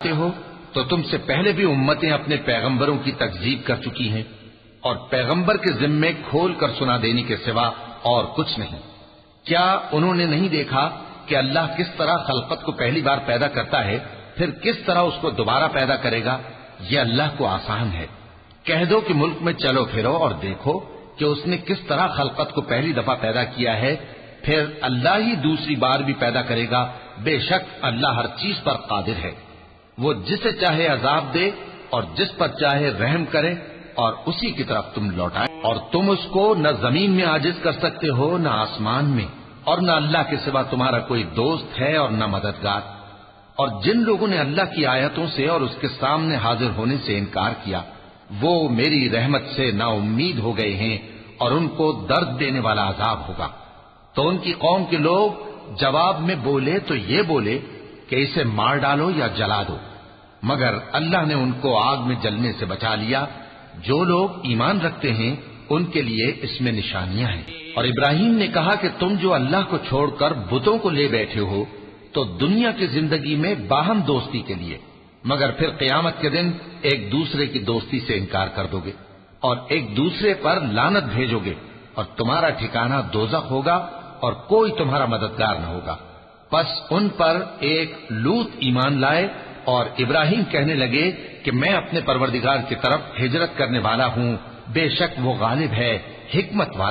ہو تو تم سے پہلے بھی امتیں اپنے پیغمبروں کی تکذیب کر چکی ہیں، اور پیغمبر کے ذمے کھول کر سنا دینے کے سوا اور کچھ نہیں۔ کیا انہوں نے نہیں دیکھا کہ اللہ کس طرح خلقت کو پہلی بار پیدا کرتا ہے، پھر کس طرح اس کو دوبارہ پیدا کرے گا؟ یہ اللہ کو آسان ہے۔ کہہ دو کہ ملک میں چلو پھرو اور دیکھو کہ اس نے کس طرح خلقت کو پہلی دفعہ پیدا کیا ہے، پھر اللہ ہی دوسری بار بھی پیدا کرے گا۔ بے شک اللہ ہر چیز پر قادر ہے۔ وہ جسے چاہے عذاب دے اور جس پر چاہے رحم کرے، اور اسی کی طرف تم لوٹائے، اور تم اس کو نہ زمین میں عاجز کر سکتے ہو نہ آسمان میں، اور نہ اللہ کے سوا تمہارا کوئی دوست ہے اور نہ مددگار۔ اور جن لوگوں نے اللہ کی آیتوں سے اور اس کے سامنے حاضر ہونے سے انکار کیا، وہ میری رحمت سے نا امید ہو گئے ہیں، اور ان کو درد دینے والا عذاب ہوگا۔ تو ان کی قوم کے لوگ جواب میں بولے تو یہ بولے کہ اسے مار ڈالو یا جلا دو، مگر اللہ نے ان کو آگ میں جلنے سے بچا لیا۔ جو لوگ ایمان رکھتے ہیں ان کے لیے اس میں نشانیاں ہیں۔ اور ابراہیم نے کہا کہ تم جو اللہ کو چھوڑ کر بتوں کو لے بیٹھے ہو تو دنیا کی زندگی میں باہم دوستی کے لیے، مگر پھر قیامت کے دن ایک دوسرے کی دوستی سے انکار کر دو گے اور ایک دوسرے پر لعنت بھیجو گے، اور تمہارا ٹھکانہ دوزخ ہوگا اور کوئی تمہارا مددگار نہ ہوگا۔ پس ان پر ایک لوط ایمان لائے، اور ابراہیم کہنے لگے کہ میں اپنے پروردگار کی طرف ہجرت کرنے والا ہوں، بے شک وہ غالب ہے، حکمت والا